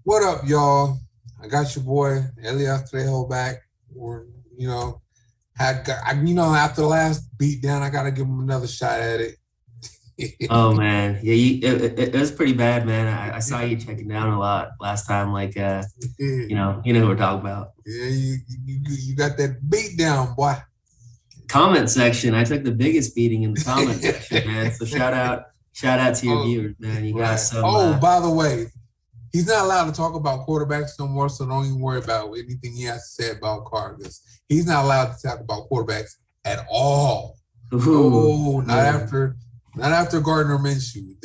What up, y'all? I got your boy Elias Trejo back. Or after the last beat down, I gotta give him another shot at it. Oh man, yeah, it was pretty bad, man. I saw you checking down a lot last time. You know who we're talking about. Yeah, you got that beat down, boy. Comment section. I took the biggest beating in the comment section, man. So shout out to your Oh, viewers, man. You got right. some. Oh, by the way, he's not allowed to talk about quarterbacks no more, so don't even worry about anything he has to say about Cardinals. He's not allowed to talk about quarterbacks at all. Ooh, No, not after Gardner Minshew.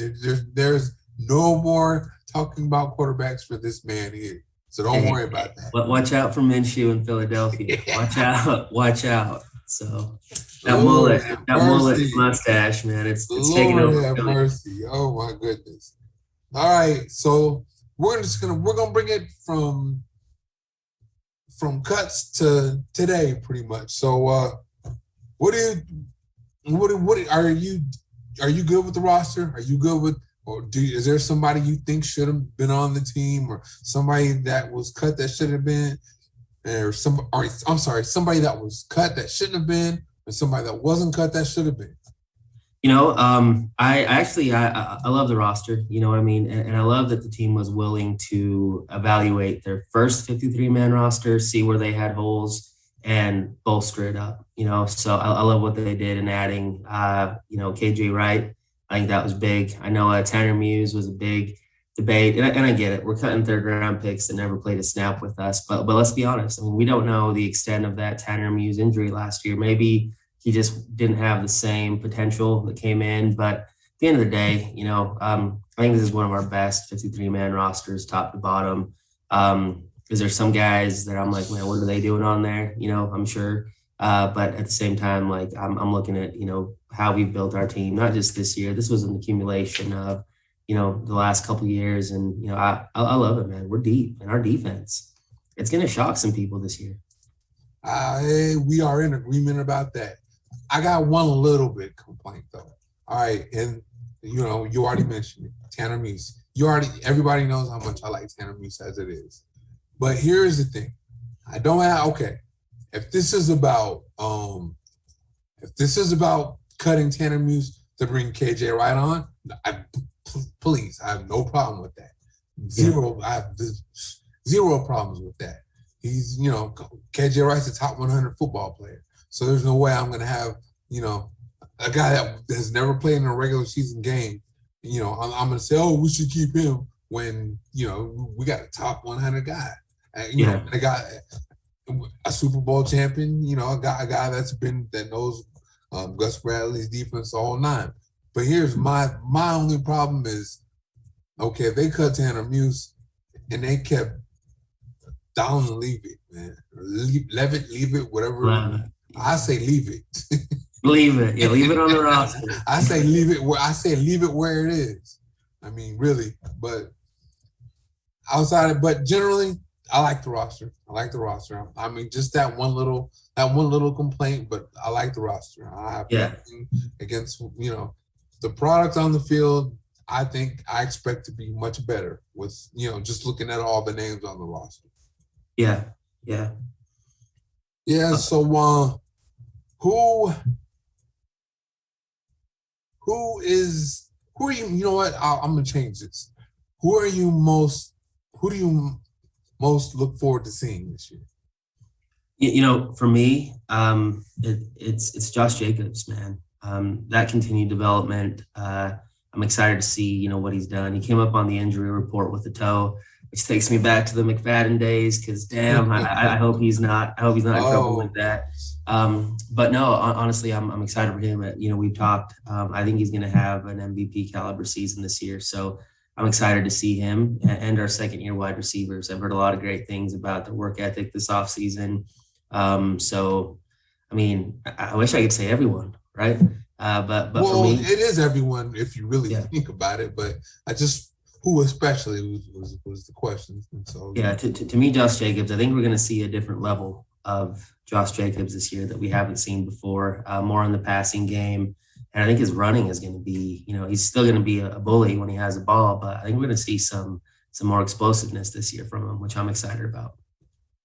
There's no more talking about quarterbacks for this man here. So don't hey, worry about that. watch out for Minshew in Philadelphia. Watch out, watch out. So that Lord mullet, have that mullet mercy. mustache, man. It's taking Lord over have Philly. mercy. Oh my goodness. All right, so we're gonna bring it from cuts to today, pretty much. So, what do are you good with the roster? Are you good with, or is there somebody you think should have been on the team, or somebody that was cut that should have been, or I'm sorry, somebody that was cut that shouldn't have been, or somebody that wasn't cut that should have been? I actually I love the roster. You know what I mean, and I love that the team was willing to evaluate their first 53 man roster, see where they had holes, and bolster it up. So I love what they did in adding, KJ Wright. I think that was big. I know Tanner Muse was a big debate, and I get it. We're cutting third round picks that never played a snap with us, but let's be honest. I mean, we don't know the extent of that Tanner Muse injury last year. Maybe he just didn't have the same potential that came in. But at the end of the day, I think this is one of our best 53 man rosters, top to bottom. Because there's some guys that I'm like, man, what are they doing on there? I'm sure. But at the same time, like I'm looking at, how we've built our team, not just this year. This was an accumulation of, the last couple of years. And, I love it, man. We're deep in our defense. It's going to shock some people this year. We are in agreement about that. I got one little bit complaint though. All right, and you already mentioned it, Tanner Muse. Everybody knows how much I like Tanner Muse as it is. But here's the thing. I don't have okay. If this is about cutting Tanner Muse to bring KJ Wright on, please, I have no problem with that. Yeah. I have zero problems with that. KJ Wright's a top 100 football player. So there's no way I'm going to have, a guy that has never played in a regular season game. I'm going to say, oh, we should keep him when, we got a top 100 guy. Yeah. A guy, a Super Bowl champion, a guy that knows Gus Bradley's defense all nine. But here's my only problem is, okay, if they cut Tanner Muse and they kept Down, leave it, man. Leave it, whatever. Love it. I say leave it. Leave it. Yeah, leave it on the roster. Leave it where it is. I mean, really. But but generally, I like the roster. I mean, just that one little complaint, but I like the roster. I have Yeah. nothing against the product on the field. I think I expect to be much better with just looking at all the names on the roster. Yeah. Yeah. Yeah. So who who are you? You know what? I'm gonna change this. Who do you most look forward to seeing this year? For me, it's Josh Jacobs, man. That continued development. I'm excited to see what he's done. He came up on the injury report with the toe, which takes me back to the McFadden days. Because damn, I hope he's not. I hope he's not in trouble with Oh, that. But no, honestly, I'm excited for him. We've talked. I think he's going to have an MVP caliber season this year. So I'm excited to see him and our second year wide receivers. I've heard a lot of great things about their work ethic this offseason. So, I mean, I wish I could say everyone, right? But for well, me, it is everyone if you really yeah, think about it. But I just who especially was the question. And so yeah. To me, Josh Jacobs, I think we're going to see a different level of Josh Jacobs this year that we haven't seen before. More in the passing game, and I think his running is going to be, he's still going to be a bully when he has a ball. But I think we're going to see some some more explosiveness this year from him, which I'm excited about.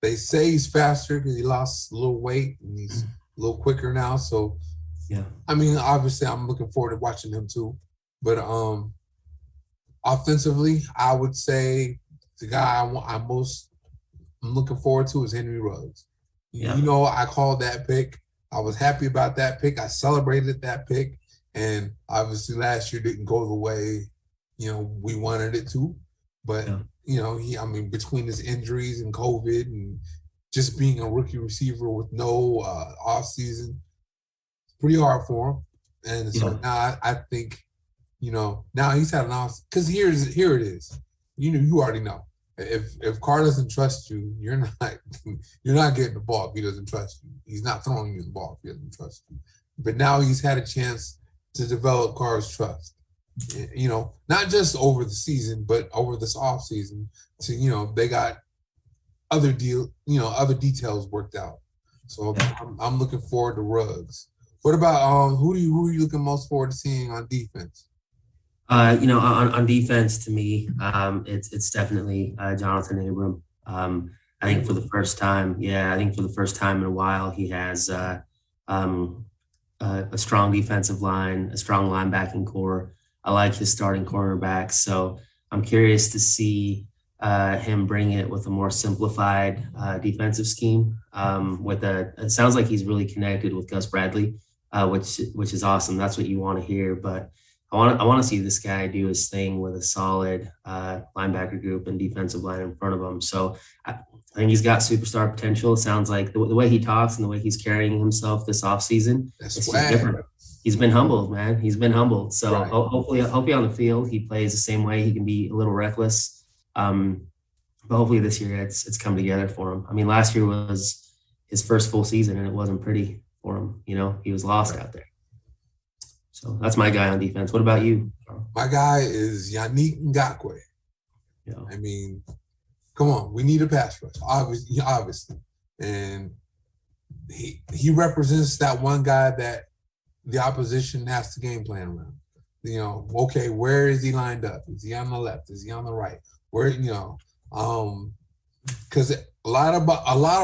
They say he's faster because he lost a little weight and he's a little quicker now. So, Yeah. I mean, obviously, I'm looking forward to watching him too. But offensively, I would say the guy I'm looking forward to is Henry Ruggs. Yeah. You know, I called that pick. I was happy about that pick. I celebrated that pick. And obviously last year didn't go the way, we wanted it to. But, between his injuries and COVID and just being a rookie receiver with no offseason, it's pretty hard for him. And so now I think, now he's had an off, because here it is. You already know. If Carr doesn't trust you, you're not getting the ball if he doesn't trust you. He's not throwing you the ball if he doesn't trust you. But now he's had a chance to develop Carr's trust. Not just over the season, but over this off season. To they got other details worked out. So I'm looking forward to Ruggs. What about who are you looking most forward to seeing on defense? On defense, to me, it's definitely Jonathan Abram. I think for the first time in a while, he has a strong defensive line, a strong linebacking core. I like his starting cornerbacks, so I'm curious to see him bring it with a more simplified defensive scheme. It sounds like he's really connected with Gus Bradley, which is awesome. That's what you want to hear, but I want to see this guy do his thing with a solid linebacker group and defensive line in front of him. So I think he's got superstar potential. It sounds like the way he talks and the way he's carrying himself this offseason, it's just different. He's been humbled, man. He's been humbled. So right. Hopefully on the field he plays the same way. He can be a little reckless, but hopefully this year it's come together for him. I mean, last year was his first full season and it wasn't pretty for him. He was lost out there. So that's my guy on defense. What about you, Carl? My guy is Yannick Ngakoue. Yeah. I mean, come on, we need a pass rush, obviously. And he represents that one guy that the opposition has to game plan around. Okay, where is he lined up? Is he on the left? Is he on the right? Where, because a lot of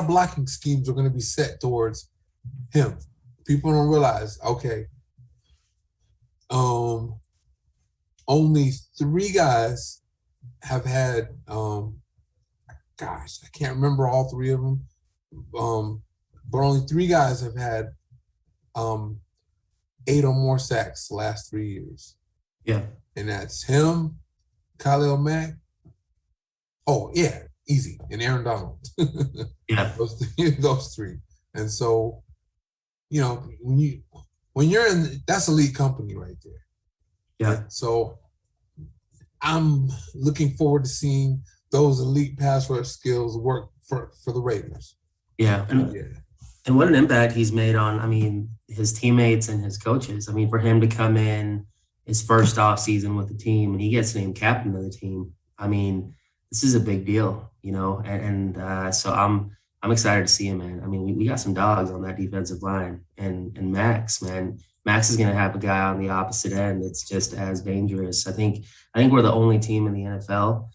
blocking schemes are going to be set towards him. People don't realize, okay, only 3 guys have had, I can't remember all 3 of them, but only 3 guys have had 8 or more sacks the last 3 years. Yeah. And that's him, Khalil Mack. Oh, yeah, easy. And Aaron Donald. Yeah. Those 3. And so, when you're in, that's elite company right there. Yeah. So I'm looking forward to seeing those elite pass rush skills work for the Raiders. Yeah. And what an impact he's made on, his teammates and his coaches. For him to come in his first off season with the team and he gets named captain of the team. This is a big deal, so I'm excited to see him, man. We got some dogs on that defensive line and Max, man. Max is going to have a guy on the opposite end. It's just as dangerous. I think we're the only team in the NFL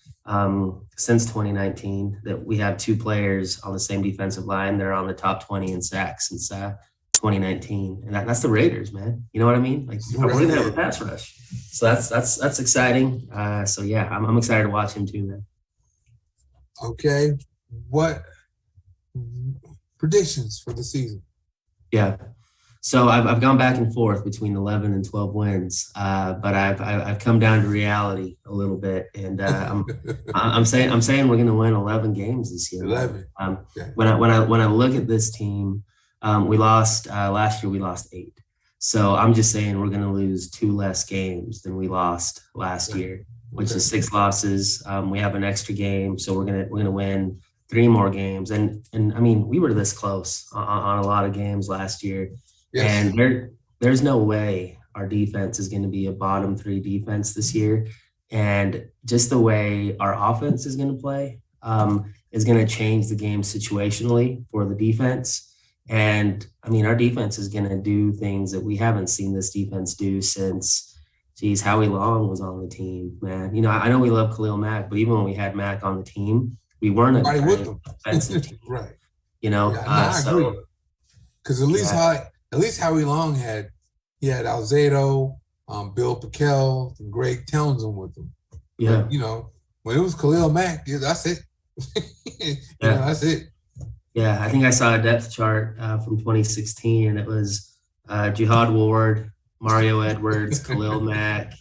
since 2019 that we have 2 players on the same defensive line. They're on the top 20 in sacks since 2019, and that's the Raiders, man. You know what I mean? Like we're going to have a pass rush, so that's exciting. So yeah, I'm excited to watch him too, man. Okay, what predictions for the season? Yeah. So I've gone back and forth between 11 and 12 wins, but I've come down to reality a little bit, and I'm saying we're going to win 11 games this year. 11. Okay. When I look at this team, we lost last year. We lost 8, so I'm just saying we're going to lose 2 less games than we lost last year, which is 6 losses. We have an extra game, so we're gonna win 3 more games, and we were this close on a lot of games last year. Yes. And there's no way our defense is going to be a bottom 3 defense this year. And just the way our offense is going to play is going to change the game situationally for the defense. And our defense is going to do things that we haven't seen this defense do since geez, Howie Long was on the team, man. I know we love Khalil Mack, but even when we had Mack on the team, we weren't a Everybody with great them. offensive team, Right. you know. Yeah, no, I agree. So Because yeah, at least Howie Long had Alzado, Bill Pickel, and Greg Townsend with him. yeah, But when it was Khalil Mack, yeah, that's it. yeah, That's it. yeah. I think I saw a depth chart from 2016, and it was Jihad Ward, Mario Edwards, Khalil Mack,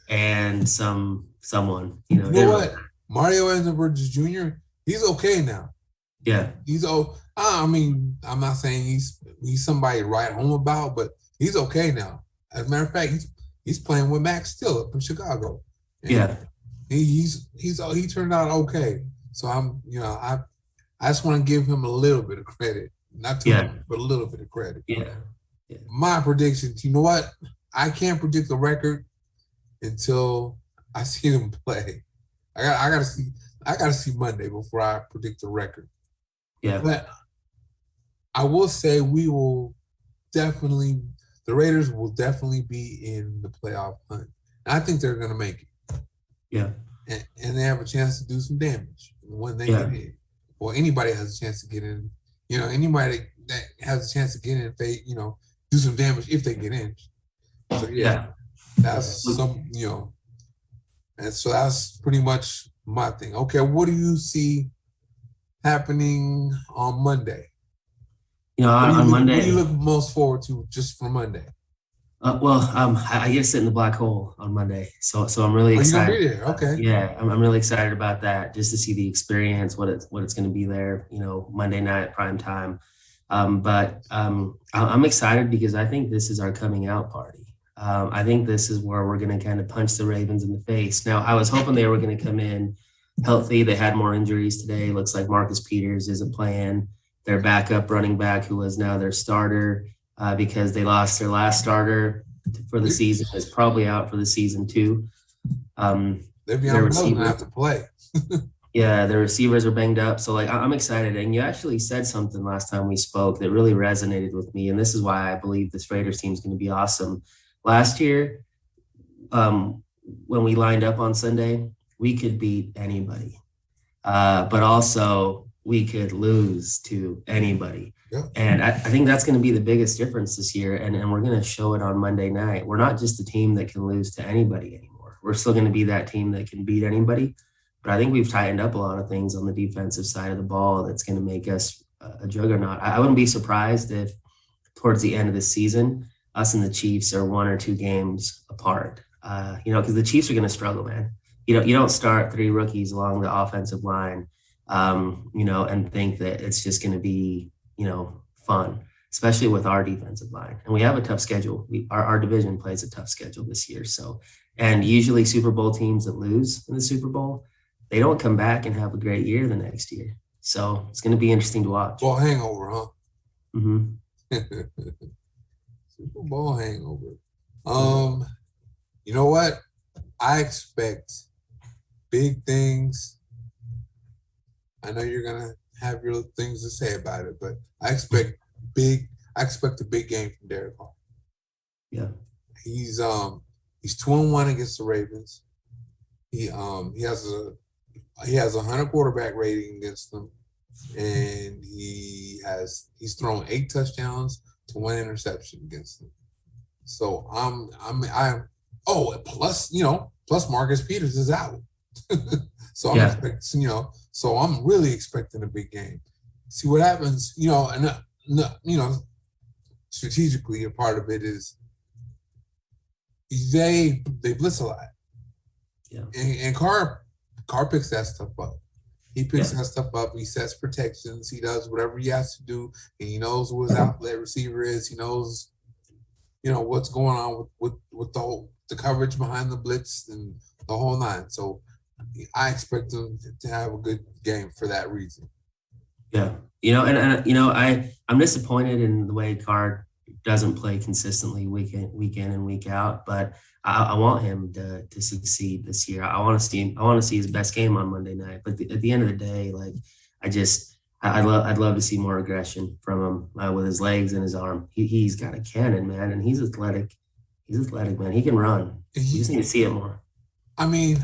and someone. You know what? Mario Edwards Jr. He's okay now. Yeah, He's I mean, I'm not saying he's somebody to write home about, but he's okay now. As a matter of fact, he's playing with Max still up in Chicago. And yeah, he turned out okay. So I just want to give him a little bit of credit, not too yeah, much, but a little bit of credit. yeah, My predictions, you know what? I can't predict the record until I see them play. I gotta see Monday before I predict the record. yeah, But I will say the Raiders will definitely be in the playoff hunt. And I think they're gonna make it. yeah, And they have a chance to do some damage when they yeah, get in. Or anybody has a chance to get in. Anybody that has a chance to get in, they do some damage if they get in. So yeah. that's and so that's pretty much my thing. Okay, what do you see happening on Monday? On What do you Monday, look most forward to just for Monday? I get to sit in the black hole on Monday, so I'm really Oh, you gonna excited. be there? Okay. Yeah, I'm really excited about that, just to see the experience, what it's going to be there. Monday night prime time. But I'm excited because I think this is our coming out party. I think this is where we're going to kind of punch the Ravens in the face. Now, I was hoping they were going to come in healthy. They had more injuries today. Looks like Marcus Peters isn't playing. Their backup running back, who was now their starter, because they lost their last starter for the season, is probably out for the season too. Le'Veon Bell's gonna have to play. Yeah, the receivers are banged up. So I'm excited. And you actually said something last time we spoke that really resonated with me. And this is why I believe this Raiders team is going to be awesome. Last year, when we lined up on Sunday, we could beat anybody. But also we could lose to anybody. Yeah. And I think that's going to be the biggest difference this year. And we're going to show it on Monday night. We're not just a team that can lose to anybody anymore. We're still going to be that team that can beat anybody. But I think we've tightened up a lot of things on the defensive side of the ball that's going to make us a juggernaut. I wouldn't be surprised if towards the end of the season, us and the Chiefs are 1 or 2 games apart. Because the Chiefs are going to struggle, man. You don't start 3 rookies along the offensive line, and think that it's just going to be, fun, especially with our defensive line. And we have a tough schedule. Our division plays a tough schedule this year. So, and usually Super Bowl teams that lose in the Super Bowl, they don't come back and have a great year the next year. So it's going to be interesting to watch. Bowl hangover, huh? Mm-hmm. Super Bowl hangover. You know what? I expect big things. I know you're gonna have your things to say about it, but I expect a big game from Derek Carr. Yeah. He's 2-1 against the Ravens. He has a 100 quarterback rating against them, and he's thrown 8 touchdowns to 1 interception against them. So plus Marcus Peters is out. So I'm expecting, so I'm really expecting a big game. See what happens, strategically a part of it is they blitz a lot. Yeah. And Carr picks that stuff up. He picks that stuff up. He sets protections. He does whatever he has to do, and he knows who his outlet receiver is. He knows, what's going on with the coverage behind the blitz and the whole 9. So I expect them to have a good game for that reason. Yeah, I'm disappointed in the way Carr doesn't play consistently week in and week out, but I want him to succeed this year. I want to see his best game on Monday night. But at the end of the day, I'd love to see more aggression from him with his legs and his arm. He's got a cannon, man, and he's athletic. He's athletic, man. He can run. You just need to see it more. I mean,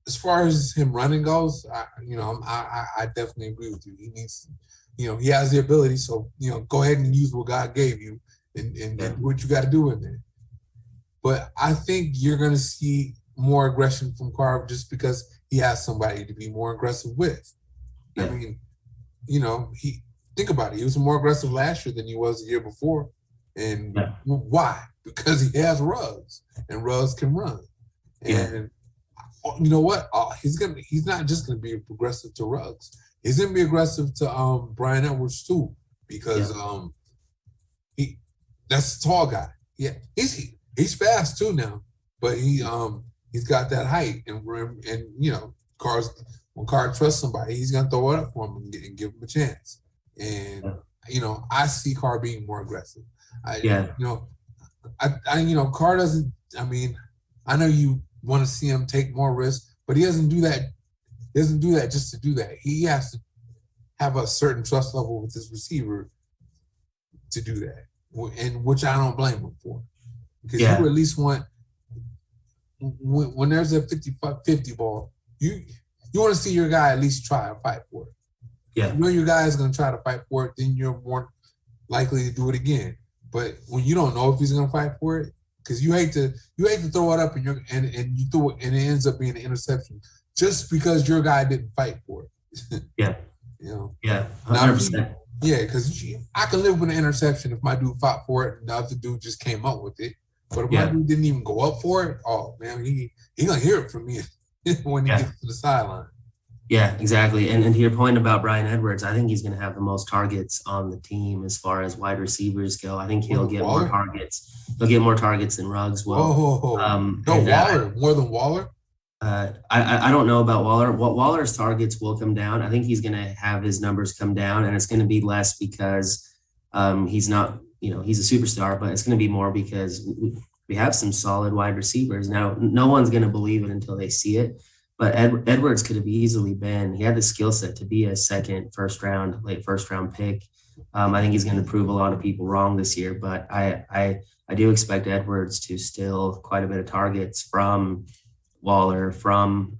as far as him running goes, I definitely agree with you. He needs, he has the ability. So, go ahead and use what God gave you and do what you got to do with it. But I think you're going to see more aggression from Carr just because he has somebody to be more aggressive with. Yeah. I mean, think about it. He was more aggressive last year than he was the year before. And why? Because he has Ruggs, and Ruggs can run. And you know what? He's not just gonna be aggressive to Ruggs. He's gonna be aggressive to Brian Edwards too, because that's a tall guy. Yeah, he's fast too now, but he's got that height, and when Carr trusts somebody, he's gonna throw it up for him and give him a chance. And I see Carr being more aggressive. Carr doesn't. I mean, I know you want to see him take more risks, but he doesn't do that. He doesn't do that just to do that. He has to have a certain trust level with his receiver to do that, and which I don't blame him for, because you at least want, when there's a 50-50 ball, you want to see your guy at least try to fight for it. Yeah. You know your guy is going to try to fight for it, then you're more likely to do it again. But when you don't know if he's going to fight for it, because you hate to throw it up and you throw it and it ends up being an interception just because your guy didn't fight for it. Yeah. 100%. Because I can live with an interception if my dude fought for it and the other dude just came up with it. But if my dude didn't even go up for it, oh man, he gonna hear it from me when he gets to the sideline. Yeah, exactly. And to your point about Brian Edwards, I think he's going to have the most targets on the team as far as wide receivers go. I think he'll get more targets. He'll get more targets than Ruggs will. Waller, more than Waller? I don't know about Waller. Waller's targets will come down. I think he's going to have his numbers come down, and it's going to be less because he's not, he's a superstar, but it's going to be more because we have some solid wide receivers. Now, no one's going to believe it until they see it. But Edwards could have easily been. He had the skill set to be a late first round pick. I think he's going to prove a lot of people wrong this year. But I do expect Edwards to steal quite a bit of targets from Waller, from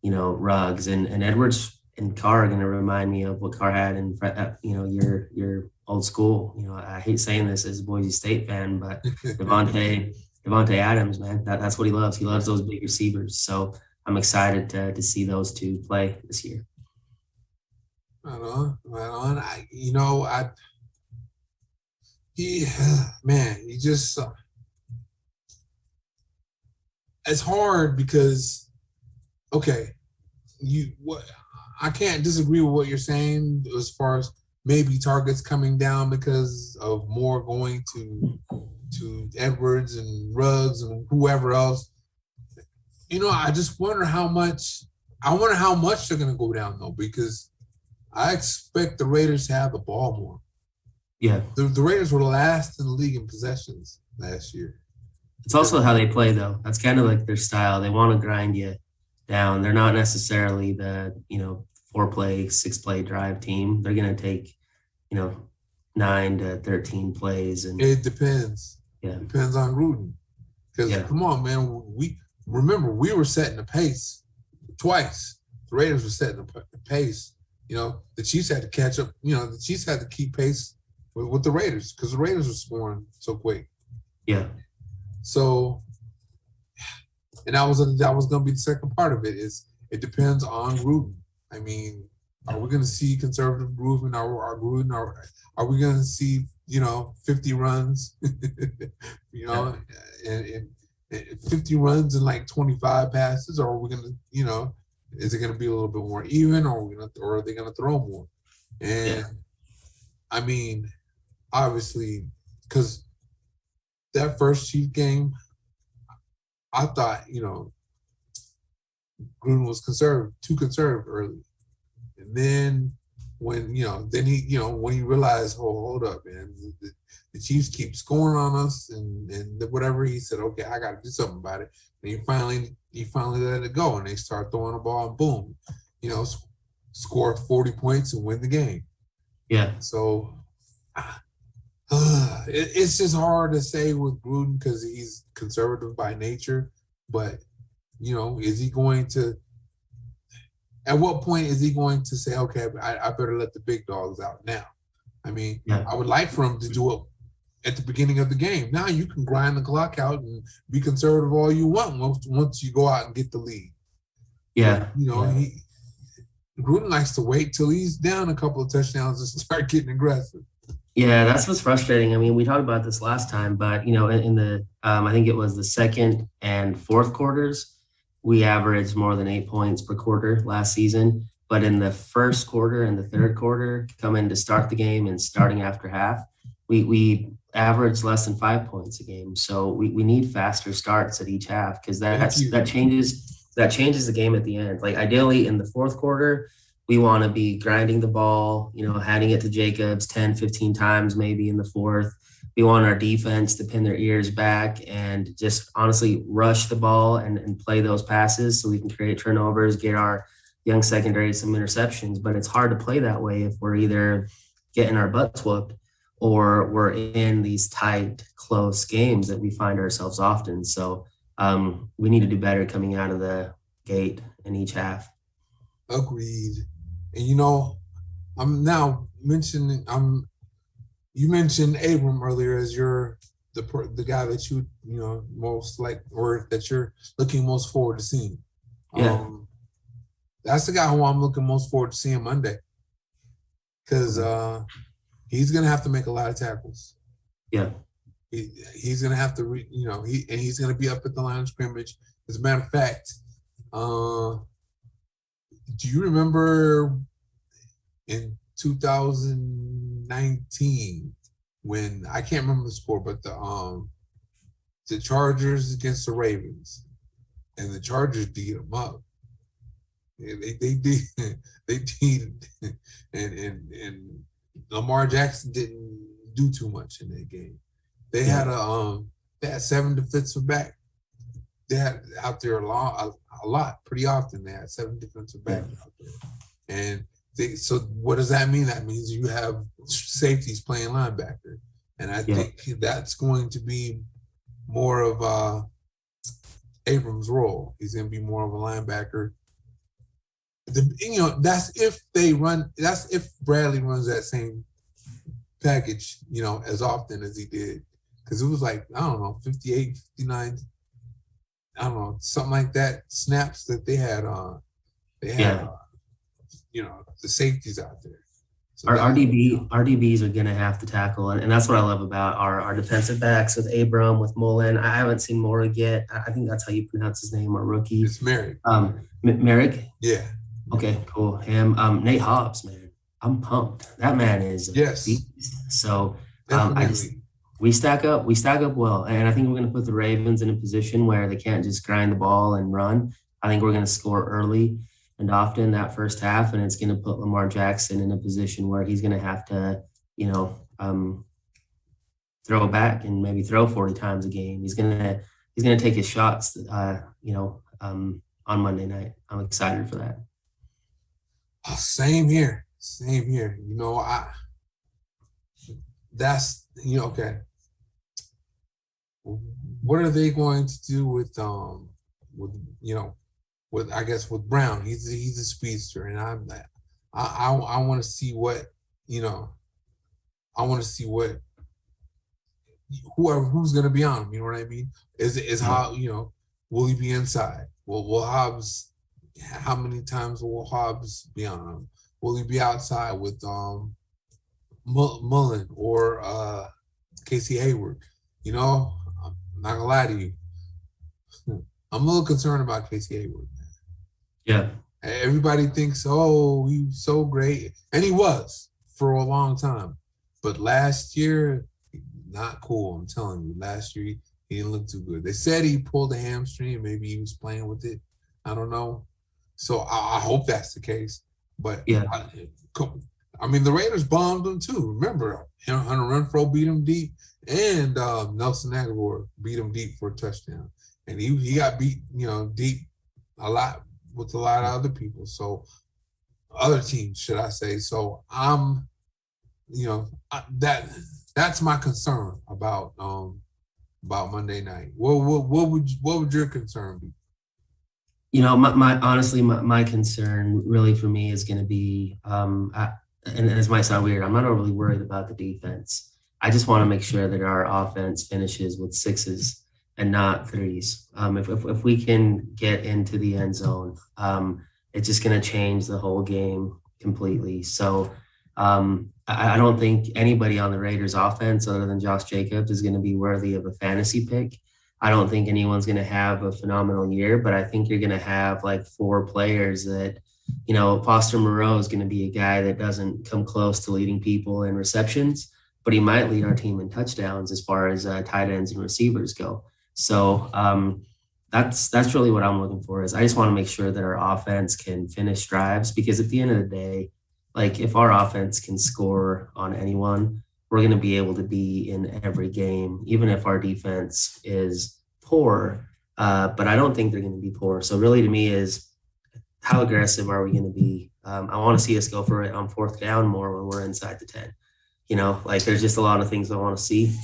Ruggs, and Edwards and Carr are going to remind me of what Carr had in your old school. I hate saying this as a Boise State fan, but Devontae Adams, man, that's what he loves. He loves those big receivers. So I'm excited to see those two play this year. Right on. He just, it's hard because, I can't disagree with what you're saying as far as maybe targets coming down because of more going to Edwards and Ruggs and whoever else. I just wonder how much they're going to go down, though, because I expect the Raiders to have the ball more. Yeah. The Raiders were last in the league in possessions last year. It's also how they play, though. That's kind of like their style. They want to grind you down. They're not necessarily the, 4-play, 6-play drive team. They're going to take, 9 to 13 plays. And it depends. Yeah. It depends on Gruden. Because, come on, man, we were setting the pace twice. The Raiders were setting the pace. The Chiefs had to catch up. The Chiefs had to keep pace with the Raiders because the Raiders were scoring so quick. Yeah. So, and that was going to be the second part of it. Is it depends on Gruden. I mean, are we going to see conservative Gruden? Are we going to see 50 runs? And 50 runs and like 25 passes, or are we gonna, is it gonna be a little bit more even, or are they gonna throw more? And I mean, obviously, because that first Chief game, I thought Gruden was too conservative early, and then when when he realized, hold up, man, the Chiefs keep scoring on us, and whatever, he said, okay, I got to do something about it. And he finally let it go, and they start throwing the ball, and boom, score 40 points and win the game. Yeah. So It's just hard to say with Gruden because he's conservative by nature. But is he going to? At what point is he going to say, "Okay, I better let the big dogs out now"? I mean, Yeah. I would like for him to do it at the beginning of the game. Now you can grind the clock out and be conservative all you want once you go out and get the lead. But, Yeah. Yeah. Gruden likes to wait till he's down a couple of touchdowns and start getting aggressive. Yeah, that's what's frustrating. I mean, we talked about this last time, but in the I think it was the second and fourth quarters, we averaged more than 8 points per quarter last season. But in the first quarter and the third quarter, coming to start the game and starting after half, we averaged less than 5 points a game. So we need faster starts at each half because that changes the game at the end. Like ideally in the fourth quarter, we want to be grinding the ball, handing it to Jacobs 10, 15 times maybe in the fourth. We want our defense to pin their ears back and just honestly rush the ball and play those passes so we can create turnovers, get our young secondary some interceptions. But it's hard to play that way if we're either getting our butts whooped or we're in these tight, close games that we find ourselves often. So we need to do better coming out of the gate in each half. Agreed. And I'm now mentioning you mentioned Abram earlier as the guy that you most like or that you're looking most forward to seeing. Yeah. That's the guy who I'm looking most forward to seeing Monday because he's gonna have to make a lot of tackles. Yeah. He's gonna have to he's gonna be up at the line of scrimmage. As a matter of fact, do you remember in 2019 when I can't remember the score, but the Chargers against the Ravens, and the Chargers beat them up. They did and Lamar Jackson didn't do too much in that game. They had they had 7 defensive back. They had out there a lot, pretty often. They had 7 defensive backs out there, and so what does that mean? That means you have safeties playing linebacker, and I think that's going to be more of Abrams' role. He's going to be more of a linebacker. That's if Bradley runs that same package, as often as he did, because it was like, I don't know, 58, 59. I don't know, something like that, snaps that they had the safeties out there. So our RDBs are going to have to tackle, and that's what I love about our defensive backs with Abram, with Mullen. I haven't seen Morig yet. I think that's how you pronounce his name, our rookie. It's Merrick. Merrick? Yeah. Okay, cool. Him, Nate Hobbs, man. I'm pumped. That man is a beast. So we stack up well. And I think we're going to put the Ravens in a position where they can't just grind the ball and run. I think we're going to score early and often that first half, and it's going to put Lamar Jackson in a position where he's going to have to, throw back and maybe throw 40 times a game. He's going to take his shots, on Monday night. I'm excited for that. Same here. Okay. What are they going to do with Brown? He's a speedster, and I want to see what who's going to be on him. You know what I mean? Is how will he be inside? Will Hobbs? How many times will Hobbs be on him? Will he be outside with Mullen or Casey Hayward? I'm not gonna lie to you. I'm a little concerned about Casey Hayward. Yeah. Everybody thinks, oh, he's so great. And he was for a long time. But last year, not cool. I'm telling you. Last year, he didn't look too good. They said he pulled a hamstring. Maybe he was playing with it. I don't know. So I hope that's the case. But yeah, the Raiders bombed him too. Remember, Hunter Renfrow beat him deep, and Nelson Aguilar beat him deep for a touchdown. And he got beat, deep a lot with a lot of other people. So other teams, should I say? So I'm that's my concern about Monday night. What would your concern be? My concern really for me is going to be, and this might sound weird, I'm not overly worried about the defense. I just want to make sure that our offense finishes with sixes and not threes. If we can get into the end zone, it's just going to change the whole game completely. So I don't think anybody on the Raiders offense other than Josh Jacobs is going to be worthy of a fantasy pick. I don't think anyone's going to have a phenomenal year, but I think you're going to have like four players that, Foster Moreau is going to be a guy that doesn't come close to leading people in receptions, but he might lead our team in touchdowns as far as tight ends and receivers go. So that's really what I'm looking for. Is I just want to make sure that our offense can finish drives, because at the end of the day, like if our offense can score on anyone, we're going to be able to be in every game, even if our defense is poor. But I don't think they're going to be poor. So really to me is how aggressive are we going to be? I want to see us go for it on fourth down more when we're inside the 10. There's just a lot of things I want to see.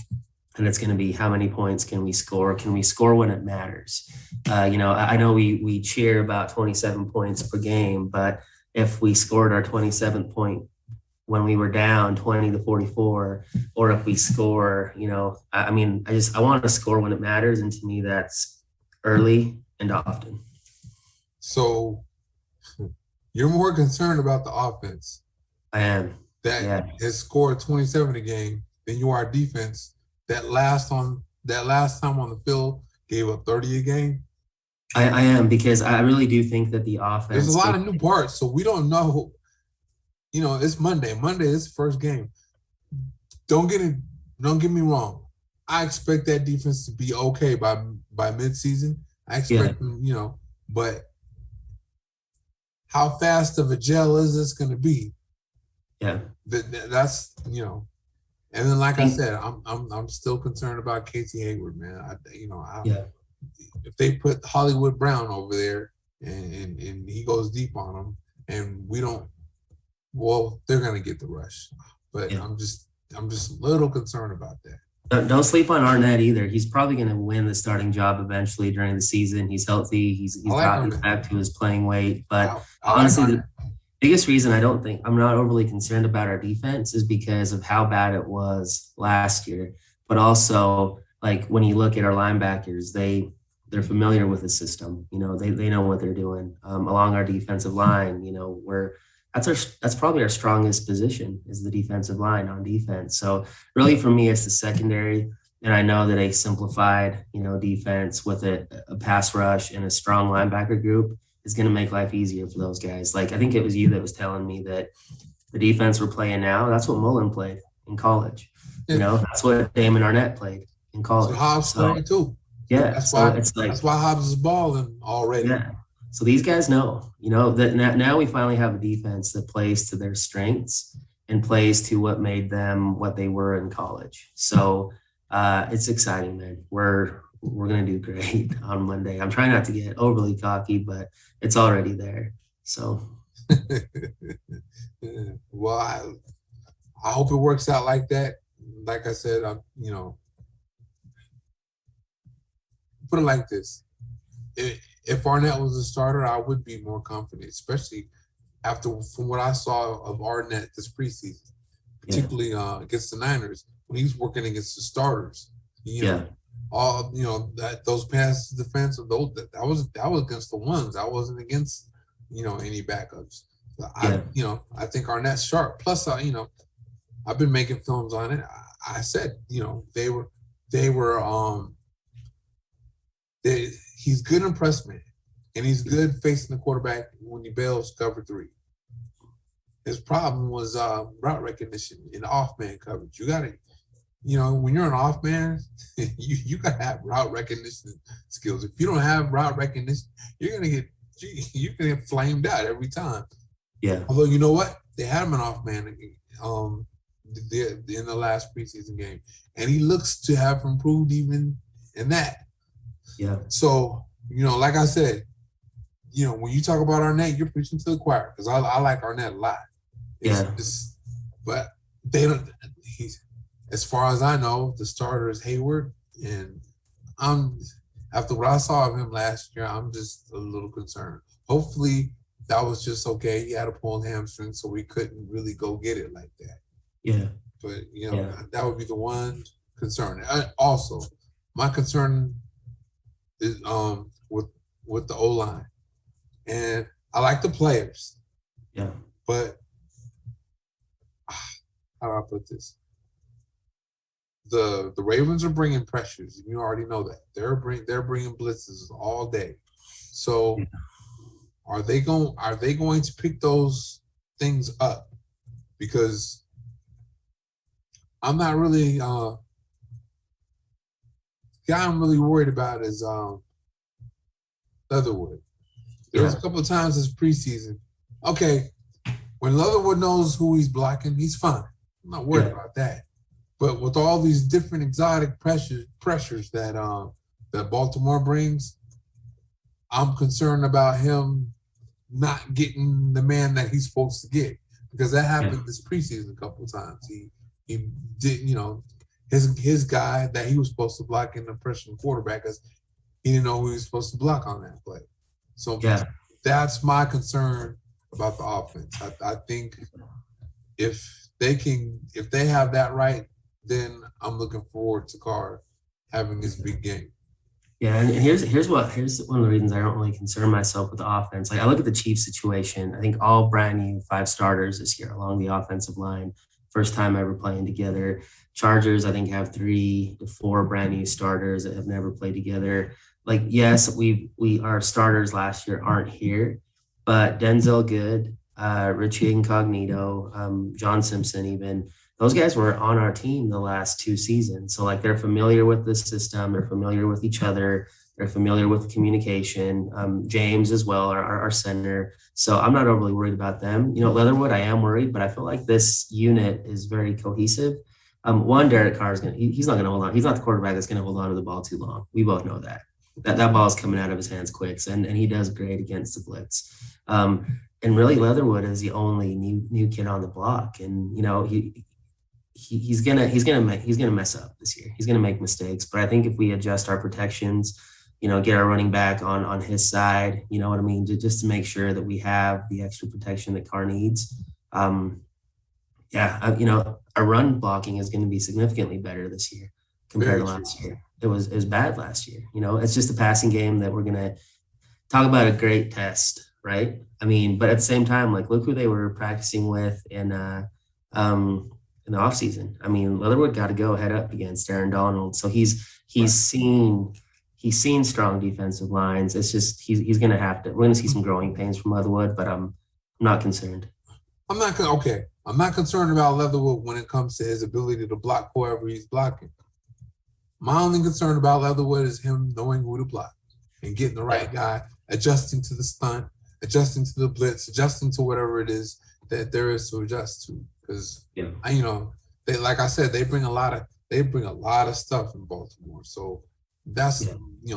And it's going to be how many points can we score? Can we score when it matters? I know we cheer about 27 points per game, but if we scored our 27th point when we were down 20-44, or if we score, I want to score when it matters. And to me, that's early and often. So you're more concerned about the offense. I am. That has scored 27 a game than you are defense. That last time on the field gave up 30 a game. I am, because I really do think that the offense. There's a lot of new parts, so we don't know. It's Monday. Monday is the first game. Don't get me wrong. I expect that defense to be okay by midseason. I expect them, but how fast of a gel is this going to be? Yeah, that's and then like I said, I'm still concerned about Casey Hayward, man. If they put Hollywood Brown over there and he goes deep on them, and we don't. Well, they're going to get the rush, but I'm just a little concerned about that. Don't sleep on Arnett either. He's probably going to win the starting job eventually during the season. He's healthy. He's gotten back to his playing weight. But honestly, the biggest reason I'm not overly concerned about our defense is because of how bad it was last year. But also, like when you look at our linebackers, they're familiar with the system. They know what they're doing. Along our defensive line, that's probably our strongest position, is the defensive line on defense. So really for me, it's the secondary. And I know that a simplified, defense with a pass rush and a strong linebacker group is going to make life easier for those guys. Like, I think it was you that was telling me that the defense we're playing now, that's what Mullen played in college. That's what Damon Arnett played in college. So Hobbs played too. Yeah. That's why Hobbs is balling already. Yeah. So these guys know, that now we finally have a defense that plays to their strengths and plays to what made them what they were in college. So it's exciting, man. We're going to do great on Monday. I'm trying not to get overly cocky, but it's already there. So. Well, I hope it works out like that. Like I said, put it like this. If Arnett was a starter, I would be more confident, especially from what I saw of Arnett this preseason, particularly against the Niners when he's working against the starters. Those pass defense of those that was against the ones. I wasn't against any backups. I think Arnett's sharp. Plus, I've been making films on it. I said he's good in press man, and he's good facing the quarterback when he bails cover 3. His problem was route recognition in off-man coverage. You got to, when you're an off-man, you got to have route recognition skills. If you don't have route recognition, you're gonna get flamed out every time. Yeah. Although you know what, they had him an off-man in the last preseason game, and he looks to have improved even in that. Yeah. So, like I said, when you talk about Arnett, you're preaching to the choir, because I like Arnett a lot. But they don't. He's as far as I know, the starter is Hayward, and I'm after what I saw of him last year, I'm just a little concerned. Hopefully, that was just okay. He had a pulled hamstring, so we couldn't really go get it like that. Yeah. But Yeah. that would be the one concern. Also, my concern is with the O line, and I like the players, Yeah. but how do I put this? The Ravens are bringing pressures. You already know that they're bringing blitzes all day. So Yeah. are they going to pick those things up? Because I'm not really the guy I'm really worried about is Leatherwood. There was a couple of times this preseason. Okay, when Leatherwood knows who he's blocking, he's fine. I'm not worried about that. But with all these different exotic pressures that that Baltimore brings, I'm concerned about him not getting the man that he's supposed to get, because that happened this preseason a couple of times. He didn't, his guy that he was supposed to block in the freshman quarterback, because he didn't know who he was supposed to block on that play. So that's my concern about the offense. I think if they have that right, then I'm looking forward to Carr having his big game. Yeah, and here's one of the reasons I don't really concern myself with the offense. Like, I look at the Chiefs situation. I think all brand new 5 starters this year along the offensive line. First time ever playing together. Chargers, I think, have 3 to 4 brand new starters that have never played together. Like, yes, our starters last year aren't here, but Denzel Good, Richie Incognito, John Simpson, even those guys were on our team the last 2 seasons. So, like, they're familiar with the system, they're familiar with each other, they're familiar with communication. James as well, our center. So I'm not overly worried about them. Leatherwood, I am worried, but I feel like this unit is very cohesive. Derek Carr he's not going to hold on. He's not the quarterback that's going to hold on to the ball too long. We both know that. That ball is coming out of his hands quick, and he does great against the blitz. And really, Leatherwood is the only new kid on the block, and he's gonna mess up this year. He's gonna make mistakes, but I think if we adjust our protections, get our running back on his side, you know what I mean, just to make sure that we have the extra protection that Carr needs. Our run blocking is going to be significantly better this year compared to last year. It was bad last year. It's just a passing game that we're gonna talk about a great test, right? I mean, but at the same time, like, look who they were practicing with in the offseason. I mean, Leatherwood got to go head up against Aaron Donald. So he's seen strong defensive lines. It's just he's going to have to. We're going to see some growing pains from Leatherwood, but I'm not concerned. I'm not concerned about Leatherwood when it comes to his ability to block whoever he's blocking. My only concern about Leatherwood is him knowing who to block and getting the right guy, adjusting to the stunt, adjusting to the blitz, adjusting to whatever it is that there is to adjust to. Because they, like I said, they bring a lot of stuff in Baltimore. So that's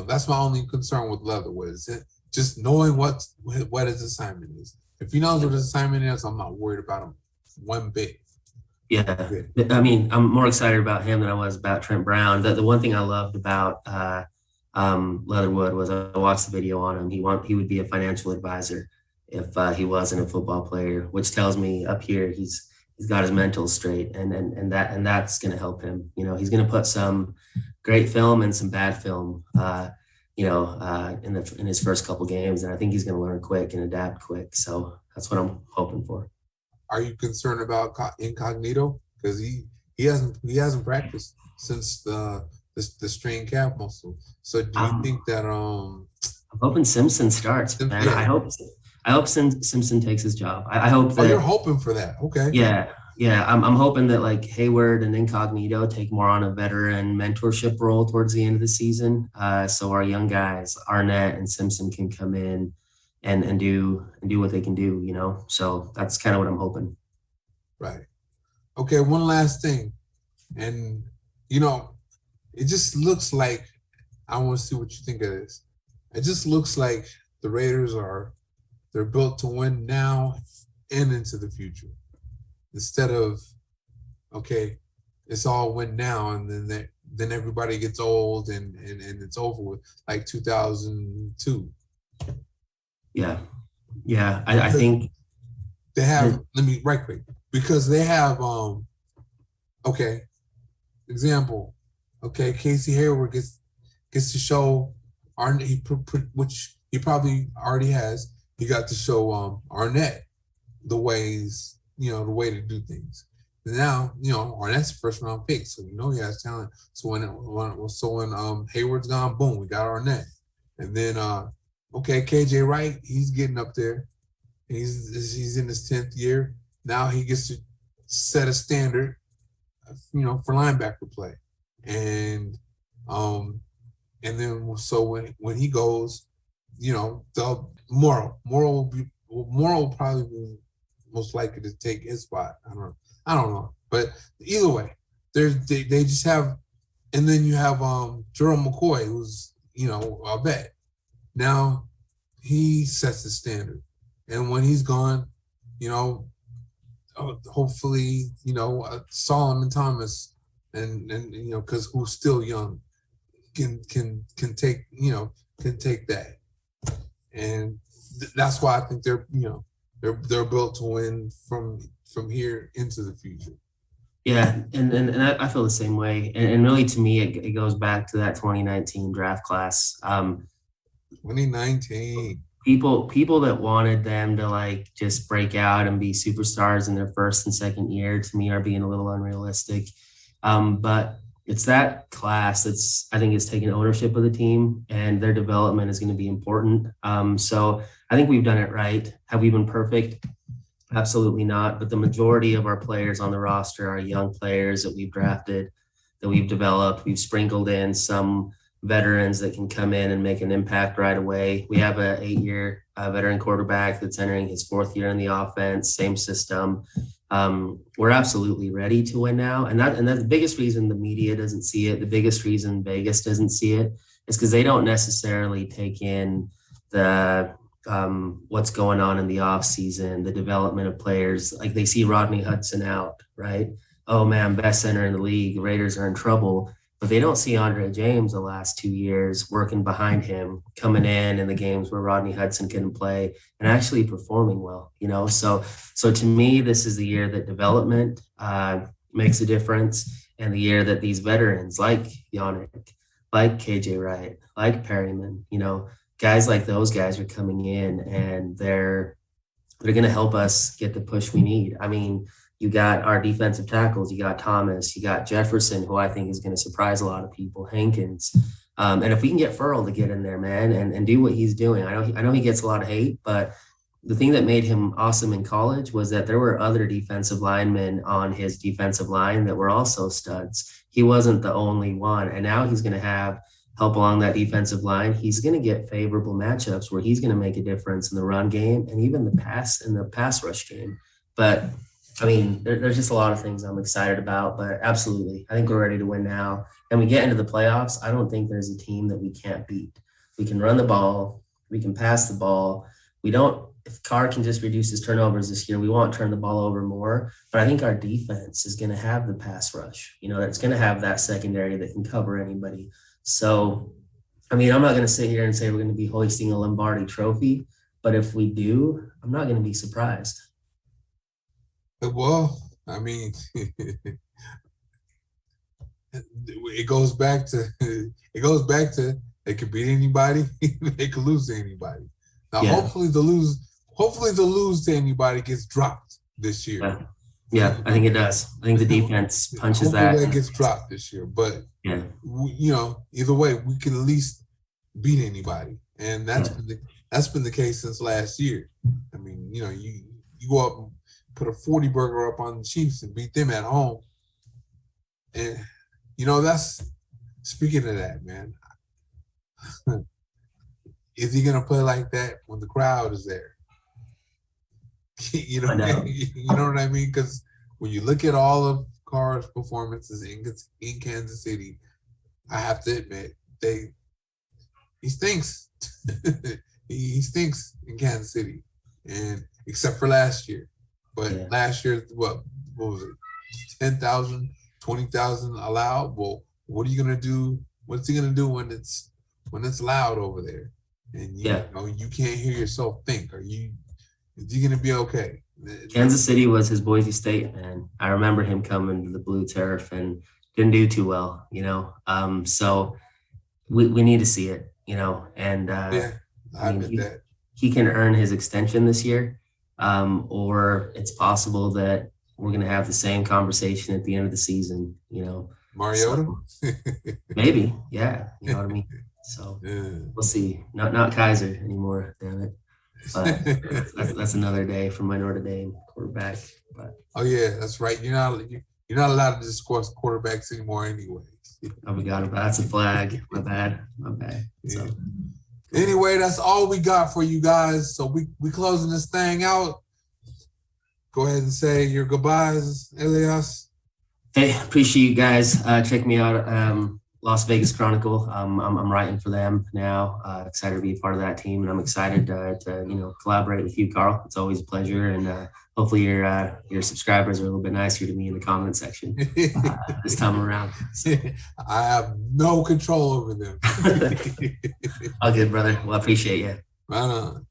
that's my only concern with Leatherwood, is just knowing what his assignment is. If he knows what his assignment is, I'm not worried about him one bit. Yeah, I mean, I'm more excited about him than I was about Trent Brown. The one thing I loved about Leatherwood was I watched the video on him. He would be a financial advisor if he wasn't a football player, which tells me up here he's got his mental straight, and that's going to help him. He's going to put some great film and some bad film, in his first couple games, and I think he's going to learn quick and adapt quick. So that's what I'm hoping for. Are you concerned about Incognito? Because he hasn't practiced since the strained calf muscle. So do you think that I'm hoping Simpson starts, man. Yeah. I hope Simpson takes his job. I hope that. Oh, you're hoping for that. Okay. Yeah. I'm hoping that, like, Hayward and Incognito take more on a veteran mentorship role towards the end of the season. So our young guys, Arnett and Simpson, can come in and do what they can do, So that's kind of what I'm hoping. Right. Okay, one last thing. And, it just looks like, I want to see what you think of this. It just looks like the Raiders they're built to win now and into the future. Instead of okay, it's all went down, and then everybody gets old, and it's over with, like 2002. Yeah. Yeah. I Because think they that, have, let me right quick, because they have okay, example, okay, Casey Hayward gets to show which he probably already has. He got to show Arnett the ways, the way to do things. Now, Arnett's first round pick, so he has talent. So when Hayward's gone, boom, we got Arnett. And then okay, KJ Wright, he's getting up there. He's in his 10th year. Now he gets to set a standard, for linebacker play. And um and then so when he goes, the Morrow will probably be most likely to take his spot. I don't know. But either way, they just have, and then you have Jerome McCoy, who's a vet. Now he sets the standard. And when he's gone, you know, hopefully, Solomon Thomas and because who's still young can take that. And that's why I think they're built to win from here into the future. yeah. And I feel the same way. And really to me, it goes back to that 2019 draft class. 2019. People that wanted them to like just break out and be superstars in their first and second year, to me, are being a little unrealistic. But it's that class that's, I think, is taking ownership of the team, and their development is going to be important. So I think we've done it right. Have we been perfect? Absolutely not. But the majority of our players on the roster are young players that we've drafted, that we've developed. We've sprinkled in some veterans that can come in and make an impact right away. We have an 8-year veteran quarterback that's entering his 4th year in the offense, same system. We're absolutely ready to win now. And that's the biggest reason the media doesn't see it. The biggest reason Vegas doesn't see it is because they don't necessarily take in the what's going on in the off season, the development of players. Like they see Rodney Hudson out, right? Oh man, best center in the league. Raiders are in trouble. But they don't see Andre James the last 2 years working behind him, coming in the games where Rodney Hudson couldn't play and actually performing well, So to me, this is the year that development makes a difference, and the year that these veterans like Yannick, like KJ Wright, like Perryman, guys like those guys are coming in, and they're going to help us get the push we need. I mean, you got our defensive tackles, you got Thomas, you got Jefferson, who I think is going to surprise a lot of people, Hankins. And if we can get Furl to get in there, man, and do what he's doing, I know he gets a lot of hate, but the thing that made him awesome in college was that there were other defensive linemen on his defensive line that were also studs. He wasn't the only one. And now he's going to have help along that defensive line. He's going to get favorable matchups where he's going to make a difference in the run game and even the pass rush game. But I mean, there's just a lot of things I'm excited about, but absolutely, I think we're ready to win now. And we get into the playoffs, I don't think there's a team that we can't beat. We can run the ball. We can pass the ball. If Carr can just reduce his turnovers this year, we won't turn the ball over more. But I think our defense is going to have the pass rush. That's going to have that secondary that can cover anybody. So, I mean, I'm not going to sit here and say we're going to be hoisting a Lombardi trophy, but if we do, I'm not going to be surprised. Well, I mean, it goes back to they could beat anybody, they could lose to anybody. Now, Yeah. hopefully the lose to anybody gets dropped this year. Yeah, I think it does. I think the defense punches hopefully that gets dropped this year. But yeah, either way, we can at least beat anybody, and that's been the case since last year. I mean, you go up and put a 40 burger up on the Chiefs and beat them at home, and that's speaking of that, man. Is he gonna play like that when the crowd is there? You know what I mean? Because when you look at all of Carr's performances in Kansas City, I have to admit he stinks. he stinks in Kansas City, and except for last year. But last year, what was it? 10,000, 20,000 allowed. Well, what are you gonna do? What's he gonna do when it's loud over there, and you know you can't hear yourself think? Is he gonna be okay? Kansas City was his Boise State, man. I remember him coming to the blue turf and didn't do too well, you know. So we need to see it, you know, and I mean, that he can earn his extension this year, or it's possible that we're going to have the same conversation at the end of the season, you know. Mariota? So, maybe, yeah, you know what I mean? So we'll see. Not Kaiser anymore, damn it. But that's another day for my Notre Dame quarterback. But oh yeah, that's right. You're not allowed to discuss quarterbacks anymore, anyway. I forgot about that's a flag. My bad. So. Yeah. Anyway, that's all we got for you guys. So we closing this thing out. Go ahead and say your goodbyes, Elias. Hey, appreciate you guys. Check me out. Las Vegas Chronicle. I'm writing for them now. Excited to be a part of that team, and I'm excited to collaborate with you, Carl. It's always a pleasure, and hopefully your subscribers are a little bit nicer to me in the comment section this time around. So. I have no control over them. All good, brother. Well, I appreciate you. Right on.